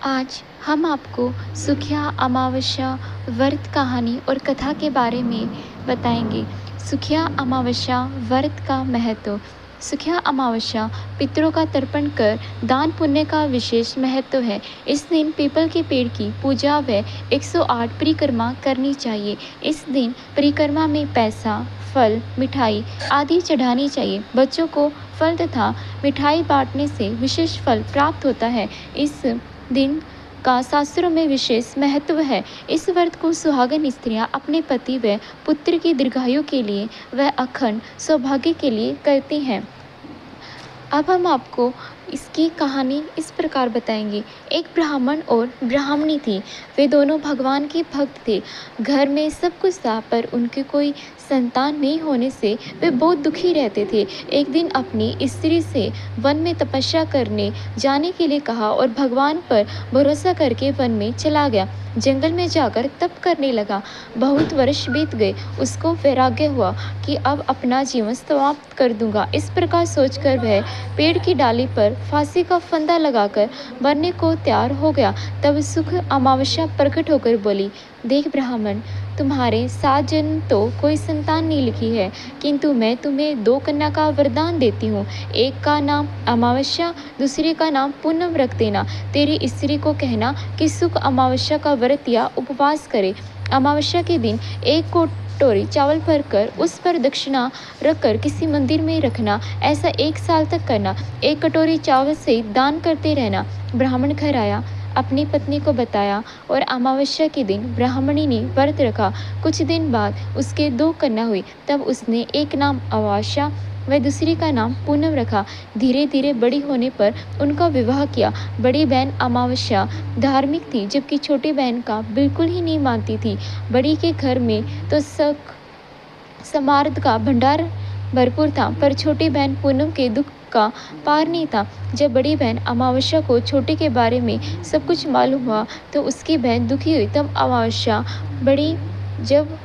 आज हम आपको सुखिया अमावस्या व्रत कहानी और कथा के बारे में बताएंगे। सुखिया अमावस्या व्रत का महत्व। सुखिया अमावस्या पितरों का तर्पण कर दान पुण्य का विशेष महत्व है। इस दिन पीपल के पेड़ की पूजा व 108 परिक्रमा करनी चाहिए। इस दिन परिक्रमा में पैसा, फल, मिठाई आदि चढ़ानी चाहिए। बच्चों को फल तथा मिठाई बांटने से विशेष फल प्राप्त होता है। इस दिन का शास्त्रों में विशेष महत्व है। इस व्रत को सुहागन स्त्रियां अपने पति व पुत्र की दीर्घायु के लिए व अखंड सौभाग्य के लिए करती हैं। अब हम आपको इसकी कहानी इस प्रकार बताएंगे। एक ब्राह्मण और ब्राह्मणी थी। वे दोनों भगवान के भक्त थे। घर में सब कुछ था, पर उनके कोई संतान नहीं होने से वे बहुत दुखी रहते थे। एक दिन अपनी स्त्री से वन में तपस्या करने जाने के लिए कहा और भगवान पर भरोसा करके वन में चला गया। जंगल में जाकर तप करने लगा। बहुत वर्ष बीत गए। उसको वैराग्य हुआ कि अब अपना जीवन समाप्त कर दूंगा। इस प्रकार सोचकर वह पेड़ की डाली पर फांसी का फंदा लगाकर मरने को तैयार हो गया। तब सुख अमावस्या प्रकट होकर बोली, देख ब्राह्मण, तुम्हारे 7 जन्म तो कोई संतान नहीं लिखी है, किंतु मैं तुम्हें 2 कन्या का वरदान देती हूँ। एक का नाम अमावस्या, दूसरे का नाम पूनम रख देना। तेरी स्त्री को कहना कि सुख अमावस्या का व्रत या उपवास करे। अमावस्या के दिन एक कटोरी चावल भरकर उस पर दक्षिणा रखकर किसी मंदिर में रखना। ऐसा 1 साल तक करना। एक कटोरी चावल से दान करते रहना। ब्राह्मण घर आया, अपनी पत्नी को बताया और अमावस्या के दिन ब्राह्मणी ने व्रत रखा। कुछ दिन बाद उसके 2 कन्या हुई। तब उसने एक नाम अमावस्या व दूसरी का नाम पूनम रखा। धीरे धीरे बड़ी होने पर उनका विवाह किया। बड़ी बहन अमावस्या धार्मिक थी, जबकि छोटी बहन का बिल्कुल ही नहीं मानती थी। बड़ी के घर में तो समार्थ का भंडार भरपूर था, पर छोटी बहन पूनम के दुख का पार नहीं था। जब बड़ी बहन अमावस्या को छोटे के बारे में सब कुछ मालूम हुआ तो उसकी बहन दुखी हुई। तब अमावस्या जब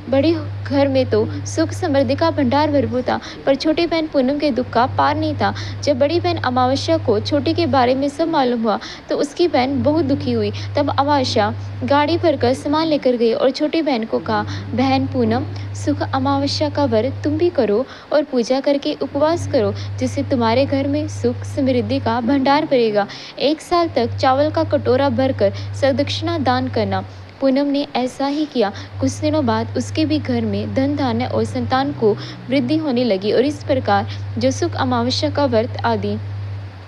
बड़ी घर में तो सुख समृद्धि का भंडार भरपूर था, पर छोटी बहन पूनम के दुख का पार नहीं था। जब बड़ी बहन अमावस्या को छोटी के बारे में सब मालूम हुआ तो उसकी बहन बहुत दुखी हुई। तब अमावस्या गाड़ी भरकर सामान लेकर गई और छोटी बहन को कहा, बहन पूनम, सुख अमावस्या का व्रत तुम भी करो और पूजा करके उपवास करो, जिससे तुम्हारे घर में सुख समृद्धि का भंडार भरेगा। 1 साल तक चावल का कटोरा भरकर सदक्षिणा दान करना। पूनम ने ऐसा ही किया। कुछ दिनों बाद उसके भी घर में धन धान्य और संतान को वृद्धि होने लगी। और इस प्रकार जो सुख अमावस्या का व्रत आदि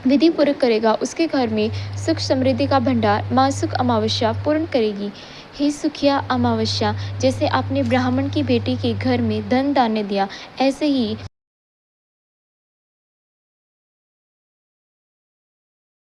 विधि पूर्वक करेगा, उसके घर में सुख समृद्धि का भंडार माँ सुख अमावस्या पूर्ण करेगी। हे सुखिया अमावस्या, जैसे आपने ब्राह्मण की बेटी के घर में धन धान्य दिया, ऐसे ही